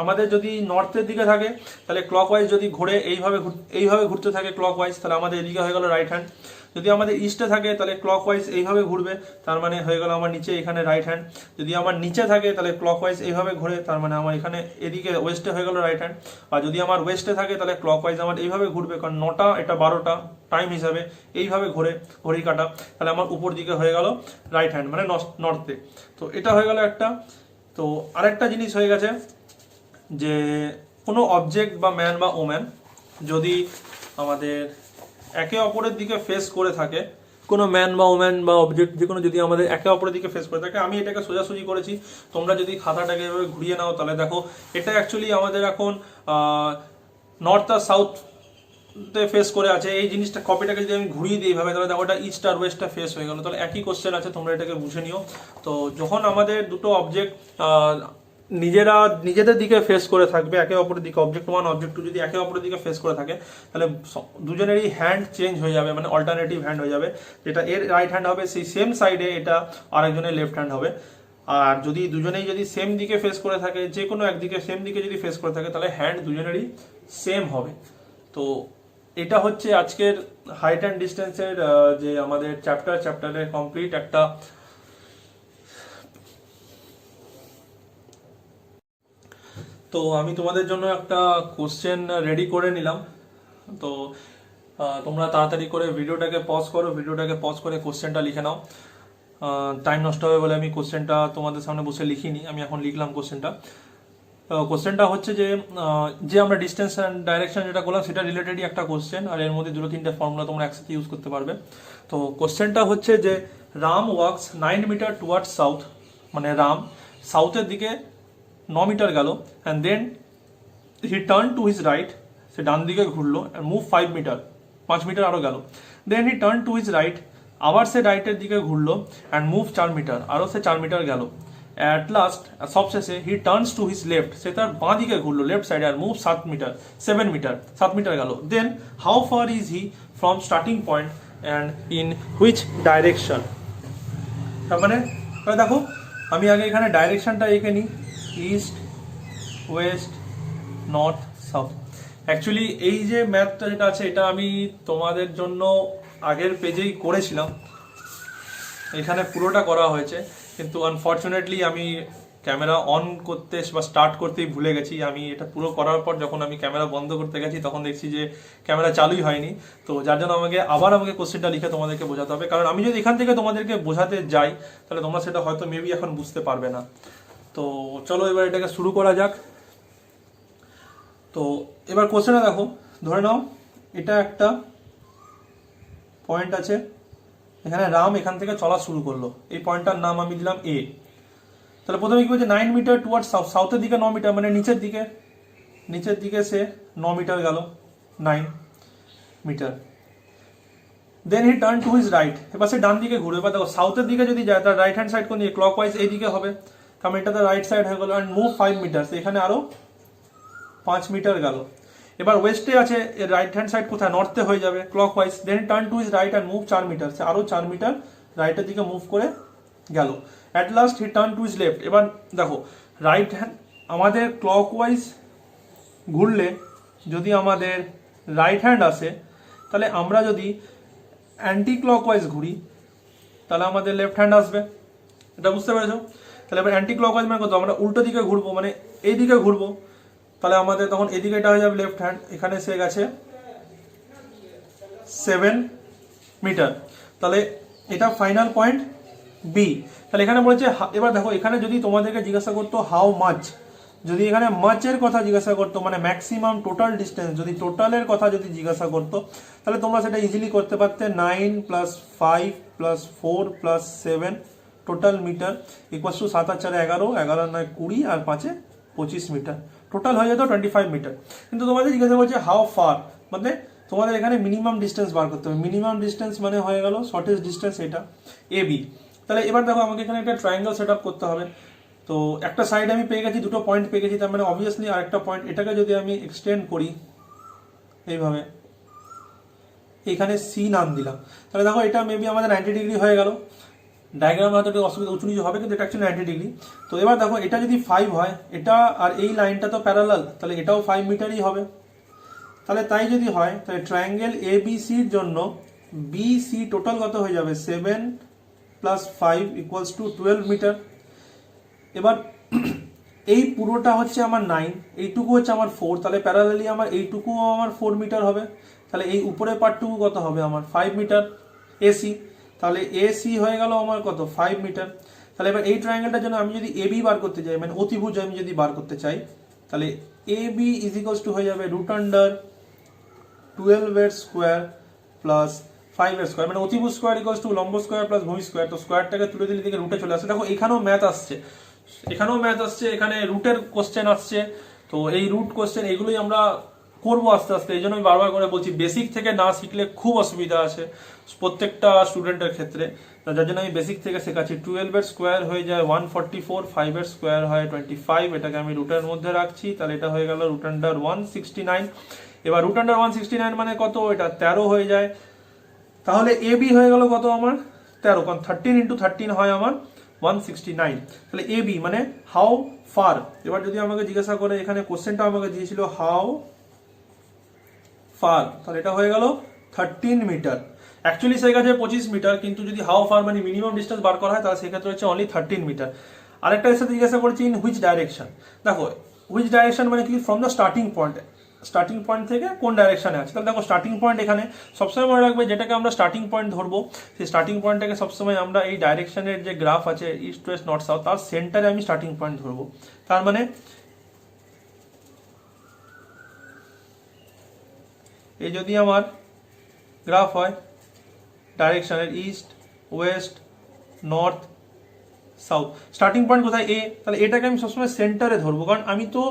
আমাদের যদি নর্থের দিকে থাকে, তাহলে ক্লকওয়াইজ যদি ঘুরে এইভাবে ঘুরতে থাকে ক্লকওয়াইজ, তাহলে আমাদের এদিকে হয়ে গেল রাইট হ্যান্ড। যদি আমাদের ইস্টে থাকে তাহলে ক্লকওয়াইজ এইভাবে ঘুরবে, তার মানে হয়ে গেল আমার নিচে এখানে রাইট হ্যান্ড। যদি আমার নিচে থাকে তাহলে ক্লকওয়াইজ এইভাবে ঘুরে, তার মানে আমার এখানে এদিকে ওয়েস্টে হয়ে গেল রাইট হ্যান্ড। আর যদি আমার ওয়েস্টে থাকে তাহলে ক্লকওয়াইজ আমার এইভাবে ঘুরবে, কারণ 9টা এটা 12টা টাইম হিসাবে এইভাবে ঘুরে ঘড়ি কাটা, তাহলে আমার উপর দিকে হয়ে গেল রাইট হ্যান্ড মানে নর্থে। তো এটা হয়ে গেল একটা। তো আরেকটা জিনিস হয়ে গেছে যে কোনো অবজেক্ট বা ম্যান বা ওম্যান যদি আমাদের একে অপরের দিকে ফেস করে থাকে, কোনো ম্যান বা ওম্যান বা অবজেক্ট যে কোনো যদি আমাদের একে অপরের দিকে ফেস করে থাকে, আমি এটাকে সোজাসুজি করেছি, তোমরা যদি খাতাটাকে এভাবে ঘুরিয়ে নাও তাহলে দেখো এটা অ্যাকচুয়ালি আমাদের এখন নর্থ আর সাউথ ফেস করে আছে। এই জিনিসটা কপিটাকে যদি আমি ঘুরিয়ে দিই এইভাবে, তাহলে দেখো এটা ইস্ট আর ওয়েস্টটা ফেস হয়ে গেল। তাহলে একই কোশ্চেন আছে, তোমরা এটাকে বুঝে নিও। তো যখন আমাদের দুটো অবজেক্ট নিজেদের দিকে ফেস করে থাকবে একে অপরের দিকে, অবজেক্ট 1 অবজেক্ট 2 যদি একে অপরের দিকে ফেস করে থাকে, তাহলে দুজনেরই হ্যান্ড চেঞ্জ হয়ে যাবে, মানে অল্টারনেটিভ হ্যান্ড হয়ে যাবে। যেটা এর রাইট হ্যান্ড হবে সেই সেম সাইডে এটা আরেকজনের লেফট হ্যান্ড হবে। আর যদি দুজনেই যদি সেম দিকে ফেস করে থাকে, যে কোনো একদিকে সেম দিকে যদি ফেস করে থাকে, তাহলে হ্যান্ড দুজনেরই সেম হবে। তো এটা হচ্ছে আজকের হাইট অ্যান্ড ডিস্টেন্সের যে আমাদের চ্যাপ্টারের কমপ্লিট একটা। তো আমি তোমাদের জন্য একটা কোশ্চেন রেডি করে নিলাম। তো তোমরা তাড়াতাড়ি করে ভিডিওটাকে পজ করে কোশ্চেনটা লিখে নাও। টাইম নষ্ট হবে বলে আমি কোশ্চেনটা তোমাদের সামনে বসে লিখিনি, আমি এখন লিখলাম কোশ্চেনটা। কোশ্চেনটা হচ্ছে যে আমরা ডিস্টেন্স অ্যান্ড ডাইরেকশন যেটা করলাম সেটা রিলেটেডই একটা কোশ্চেন, আর এর মধ্যে 2-3টে ফর্মুলা তোমরা একসাথে ইউজ করতে পারবে। তো কোশ্চেনটা হচ্ছে যে Ram walks 9 metre towards south, মানে রাম সাউথের দিকে 9 মিটার গেল, and then he turn to his right, সে ডান দিকে ঘুরলো, অ্যান্ড মুভ 5 মিটার, 5 মিটার আরও গেল। Then he turn to his right, আবার সে রাইটের দিকে ঘুরলো, অ্যান্ড মুভ 4 মিটার, আরও সে 4 মিটার গেল। অ্যাট লাস্ট সবশেষে হি টার্নস টু হিজ লেফট, সে তার বাঁ দিকে ঘুরলো লেফট সাইডে, আর মুভ 7 মিটার গেল। Then how far is he from starting point and in which direction. তার মানে দেখো আমি আগে এখানে ডাইরেকশনটা এঁকে নিই, east west north south. Actually এই যে ম্যাপটা যেটা আছে এটা আমি তোমাদের জন্য আগের পেজেই করেছিলাম, এখানে পুরোটা করা হয়েছে, কিন্তু আনফর্চুনেটলি আমি ক্যামেরা অন করতে বা স্টার্ট করতেই ভুলে গেছি। আমি এটা পুরো করার পর যখন আমি ক্যামেরা বন্ধ করতে গেছি তখন দেখছি যে ক্যামেরা চালুই হয়নি। তো যার জন্য আমাকে কোশ্চেনটা লিখে তোমাদেরকে বোঝাতে হবে, কারণ আমি যদি এখান থেকে তোমাদেরকে বোঝাতে যাই তাহলে তোমরা সেটা হয়তো মেবি এখন বুঝতে পারবে না। তো চলো এবার এটাকে শুরু করা যাক। তো এবার কোশ্চেনে দেখো, ধরে নাও এটা একটা পয়েন্ট আছে, এখানে রাম এখান থেকে চলা শুরু করলো, এই পয়েন্টটার নাম আমি দিলাম এ। তাহলে প্রথমে কি বলছে 9 মিটার টুয়ার্ডস সাউথ, সাউথের দিকে 9 মিটার, মানে নিচের দিকে সে 9 মিটার গেল, 9 metre. Then he turn to his right, এবার সে ডান দিকে ঘুরবে। এবার দেখো সাউথের দিকে যদি যায় তার রাইট হ্যান্ড সাইড কোন দিকে, ক্লকওয়াইজ এই দিকে হবে, কারণ এটা তো রাইট সাইড হয়ে গেল। অ্যান্ড মুভ 5 মিটার, এখানে আরো 5 মিটার গেল। এবার ওয়েস্টে আছে, এর রাইট হ্যান্ড সাইড কোথায়, নর্থে হয়ে যাবে clockwise. Then turn to his right and move 4 metre, সে আরো 4 মিটার রাইটের দিকে মুভ করে গেল। At last he turn to his left. এবার দেখো রাইট হ্যান্ড আমাদের ক্লকওয়াইজ ঘুরলে যদি আমাদের রাইট হ্যান্ড আসে, তাহলে আমরা যদি অ্যান্টি ক্লকওয়াইজ ঘুরি তাহলে আমাদের লেফট হ্যান্ড আসবে। এটা বুঝতে পেরেছো? তাহলে এবার অ্যান্টি ক্লকওয়াইজ মানে কত, আমরা উল্টো দিকে ঘুরবো, মানে এই দিকে ঘুরবো, তাহলে আমাদের তখন এদিকে এটা হয়ে যাবে লেফট হ্যান্ড। এখানে সে গেছে 7 মিটার, তাহলে এটা ফাইনাল পয়েন্ট বি। তাহলে এখানে বলেছে, এবার দেখো এখানে যদি তোমাদেরকে জিজ্ঞাসা করতো হাউ মাচ, যদি এখানে মাচের কথা জিজ্ঞাসা করতো, মানে ম্যাক্সিমাম টোটাল ডিস্টেন্স, যদি টোটালের কথা যদি জিজ্ঞাসা করতো তাহলে তোমরা সেটা ইজিলি করতে পারতে। 9 + 5 + 4 + 7 টোটাল মিটার ইকুয়ালস টু 7 আর 4 11, 11 আর 9 20 আর 5 25 মিটার, টোটাল হয়ে যেত 25 মিটার। কিন্তু তোমাদের জিজ্ঞাসা করছে হাউ ফার, মানে তোমাদের এখানে মিনিমাম ডিস্টেন্স বার করতে হবে। মিনিমাম ডিস্টেন্স মানে হয়ে গেল শর্টেস্ট ডিস্টেন্স, এটা এ বি। তাহলে এবার দেখো আমাকে এখানে একটা ট্রায়াঙ্গেল সেট আপ করতে হবে। তো একটা সাইড আমি পেয়ে গেছি, দুটো পয়েন্ট পেয়ে গেছি, তার মানে অবভিয়াসলি আরেকটা পয়েন্ট, এটাকে যদি আমি এক্সটেন্ড করি এইভাবে, এখানে সি নাম দিলাম, তাহলে দেখো এটা মেবি আমাদের 90 ডিগ্রি হয়ে গেল। ডায়াগ্রাম হয়তো একটু অসুবিধা উঁচু নিচু হবে, কিন্তু এটা অ্যাকচুয়ালি 90 ডিগ্রি। তো এবার দেখো এটা যদি 5 হয়, এটা আর এই লাইনটা তো প্যারালাল, তাহলে এটাও 5 মিটারই হবে। তাহলে তাই যদি হয় তাহলে ট্রায়াঙ্গেল এ বি সির জন্য বি সি টোটাল কত হয়ে যাবে, 7 + 5 = 12 মিটার। এবার এই পুরোটা হচ্ছে আমার 9, এইটুকু হচ্ছে আমার 4, তাহলে প্যারালালি আমার এইটুকুও আমার 4 মিটার হবে। তাহলে এই উপরের পার্টটুকু কত হবে আমার 5 মিটার এসি, তাহলে এসি হয়ে গেল আমার কত 5 মিটার। তাহলে এবার এই ট্রায়াঙ্গেলটার জন্য আমি যদি এবি বার করতে চাই, মানে অতিভুজ আমি যদি বার করতে চাই, তাহলে এবি = হয়ে যাবে √12² + 5² মানে অতিভুজ স্কোয়ার = লম্ব স্কোয়ার প্লাস ভূমি স্কোয়ার। তো স্কোয়ারটাকে তুলে দিলে দিকে রুটে চলে আসে। দেখো এখানেও ম্যাথ আসছে, এখানে রুটের কোশ্চেন আসছে। তো এই রুট কোশ্চেন এগুলোই আমরা করবো আস্তে আস্তে। এই জন্য আমি বারবার করে বলছি বেসিক থেকে না শিখলে খুব অসুবিধা আছে প্রত্যেকটা স্টুডেন্টের ক্ষেত্রে। যার জন্য আমি বেসিক থেকে শেখাচ্ছি। 12 এর স্কোয়ার হয়ে যায় 144, 5 এর স্কোয়ার হয় 25, এটাকে আমি রুটের মধ্যে রাখছি, তাহলে এটা হয়ে গেল √169। এবার √169 মানে কত, এটা 13 হয়ে যায়। তাহলে এ বি হয়ে গেল কত আমার 13, কারণ 13 × 13 হয় আমার 169। তাহলে এ বি মানে হাউ ফার। এবার যদি আমাকে জিজ্ঞাসা করে, এখানে কোশ্চেনটা আমাকে দিয়েছিল হাউ ফার, তাহলে এটা হয়ে গেল 13 মিটার। অ্যাকচুয়ালি সে গেছে 25 মিটার, কিন্তু যদি হাউ ফার মানে মিনিমাম ডিস্টেন্স বার করা হয় তাহলে সেক্ষেত্রে হচ্ছে অনলি 13 মিটার। আরেকটা এর সাথে জিজ্ঞাসা করেছি ইন হুইচ ডাইরেকশন। দেখো হুইচ ডাইরেকশন মানে কি, ফ্রম দ্য স্টার্টিং পয়েন্ট থেকে কোন ডাইরেকশনে আছে। তাহলে দেখো স্টার্টিং পয়েন্ট এখানে সবসময় মনে রাখবে, যেটাকে আমরা স্টার্টিং পয়েন্ট ধরবো সেই স্টার্টিং পয়েন্টটাকে সবসময় আমরা এই ডাইরেকশনের যে গ্রাফ আছে ইস্ট ওয়েস্ট নর্থ সাউথ, তার সেন্টারে আমি স্টার্টিং পয়েন্ট ধরবো। তার মানে এই যদি আমার গ্রাফ হয় ডাইরেকশনের east west north south, starting point কোথায় এ, তাহলে এটাকে আমি সবসময় সেন্টারে ধরবো, কারণ আমি তো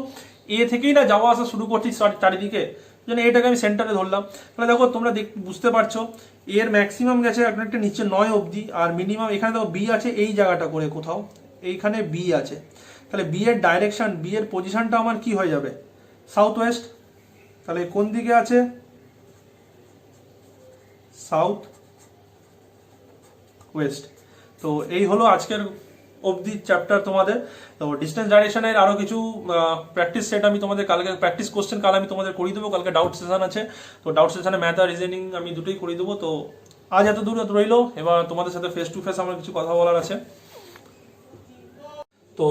এ থেকেই না যাওয়া আসা শুরু করছি চারিদিকে, জন্য এটাকে আমি সেন্টারে ধরলাম। তাহলে দেখো তোমরা বুঝতে পারছো এর ম্যাক্সিমাম গেছে একটা নিচে 9 অবধি, আর মিনিমাম এখানে দেখো বি আছে এই জায়গাটা করে কোথাও, এইখানে বি আছে। তাহলে বি এর ডাইরেকশন, বি এর পজিশনটা আমার কি হয়ে যাবে, সাউথ ওয়েস্ট। তাহলে কোন দিকে আছে, সাউথ ওয়েস্ট। তো তো এই হলো আজকের অবধি চ্যাপ্টার তোমাদের। তো ডিস্টেন্স ডাইরেকশনের আরো কিছু প্র্যাকটিস সেট আমি তোমাদের কালকে, প্র্যাকটিস কোশ্চেন কাল আমি তোমাদের করিয়ে দেবো। কালকে ডাউট সেশন আছে, তো ডাউট সেশনে ম্যাথ আর রিজনিং আমি দুটোই করিয়ে দেবো। তো আজ এত দূর রইলো, এবার তোমাদের সাথে ফেস টু ফেস আমার কিছু কথা বলার আছে। তো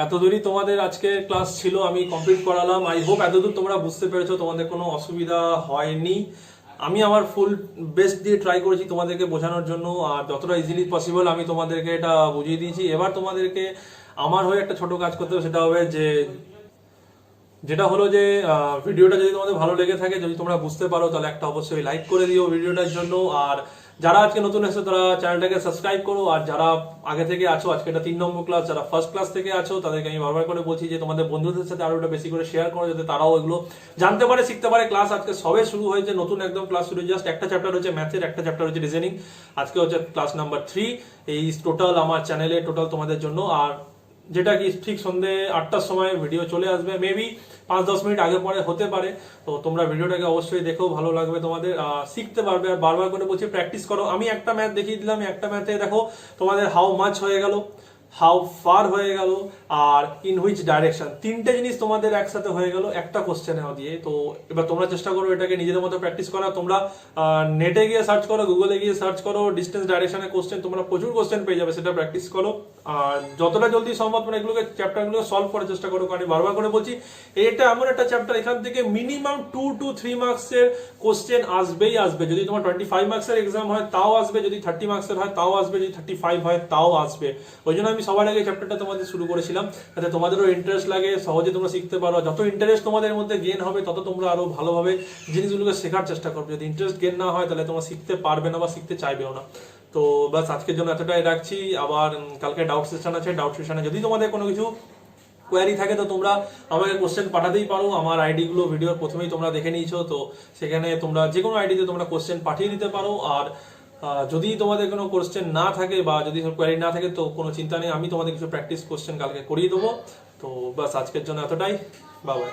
এতদূরই তোমাদের আজকে ক্লাস ছিল, আমি কমপ্লিট করালাম। আই হোপ এতদূর তোমরা বুঝতে পেরেছো, তোমাদের কোনো অসুবিধা হয়নি। আমি আমার ফুল বেস্ট দিয়ে ট্রাই করেছি তোমাদেরকে বোঝানোর জন্য, আর যতটা ইজিলি পসিবল আমি তোমাদেরকে এটা বুঝিয়ে দিয়েছি। এবার তোমাদেরকে আমার হয়ে একটা ছোট কাজ করতে হবে, সেটা হবে যেটা হলো যে ভিডিওটা যদি তোমাদের ভালো লেগে থাকে, যদি তোমরা বুঝতে পারো, তাহলে একটা অবশ্যই লাইক করে দিও ভিডিওটার জন্য। আর যারা আজকে নতুন এসেছো তারা চ্যানেলটাকে সাবস্ক্রাইব করো, আর যারা আগে থেকে আছো, আজকে এটা 3 নম্বর ক্লাস, যারা ফার্স্ট ক্লাস থেকে আছো তাদেরকে আমি বারবার করে বলছি যে তোমাদের বন্ধুদের সাথে আরো এটা বেশি করে শেয়ার করো, যাতে তারাও এগুলো জানতে পারে, শিখতে পারে। ক্লাস আজকে সবে শুরু হয়েছে, নতুন একদম ক্লাস শুরু, জাস্ট একটা চ্যাপ্টার হচ্ছে ম্যাথের, একটা চ্যাপ্টার হচ্ছে রিজনিং। আজকে হচ্ছে ক্লাস নাম্বার 3 এই টোটাল আমার চ্যানেলে, টোটাল তোমাদের জন্য। আর যেটা কি ঠিক সন্ধ্যে 8টার সময় ভিডিও চলে আসবে, মেবি 5-10 মিনিট আগে পরে হতে পারে। তো তোমরা ভিডিওটাকে অবশ্যই দেখো, ভালো লাগবে তোমাদের, শিখতে পারবে। আর বারবার করে বলছি প্র্যাকটিস করো। আমি একটা ম্যাথ দেখিয়ে দিলাম, একটা ম্যাথে দেখো তোমাদের হাউ মাচ হয়ে গেল, হাউ ফার হয়ে গেল, আর ইন হুইচ ডাইরেকশন, তিনটে জিনিস তোমাদের একসাথে হয়ে গেল একটা কোশ্চেনে দিয়ে। তো এবার তোমরা চেষ্টা করো এটাকে নিজেদের মতো প্র্যাকটিস করা। তোমরা নেটে গিয়ে সার্চ করো, গুগলে গিয়ে সার্চ করো ডিস্টেন্স ডাইরেকশনের কোশ্চেন, তোমরা প্রচুর কোশ্চেন পেয়ে যাবে, সেটা প্র্যাকটিস করো। আর যতটা জলদি সম্ভব তোমরা এগুলোকে, চ্যাপ্টারগুলোকে সলভ করার চেষ্টা করো। কারণ আমি বারবার করে বলছি, এটা এমন একটা চ্যাপ্টার, এখান থেকে মিনিমাম 2 to 3 মার্কসের কোশ্চেন আসবেই আসবে। যদি তোমার 25 মার্কসের এক্সাম হয় তাও আসবে, যদি 30 মার্কসের হয় তাও আসবে, যদি 35 হয় তাও আসবে। ওই জন্য আমি সবার আগে চ্যাপ্টারটা তোমাদের শুরু করেছিলাম, যাতে তোমাদেরও ইন্টারেস্ট লাগে, সহজে তোমরা শিখতে পারো। যত ইন্টারেস্ট তোমাদের মধ্যে গেন হবে, তত তোমরা আরো ভালোভাবে জিনিসগুলোকে শেখার চেষ্টা করবে। যদি ইন্টারেস্ট গেন না হয়, তাহলে তোমরা শিখতে পারবে না বা শিখতে চাইবেও না। তো বাস আজকের জন্য এতটাই রাখছি। আবার কালকে ডাউট সেশন আছে, ডাউট সেশনে যদি তোমাদের কোনো কিছু কোয়ারি থাকে তো তোমরা আমাকে কোশ্চেন পাঠাতেই পারো। আমার আইডি গুলো ভিডিওর প্রথমেই তোমরা দেখে নিয়েছো, তো সেখানে তোমরা যে কোনো আইডিতে তোমরা কোশ্চেন পাঠিয়ে দিতে পারো। আর যদি তোমাদের কোনো কোশ্চেন না থাকে বা যদি কোয়ারি না থাকে, তো কোনো চিন্তা নেই, আমি তোমাদের কিছু প্র্যাকটিস কোশ্চেন কালকে করিয়ে দেবো। তো বাস আজকের জন্য এতটাই, বাই বাই।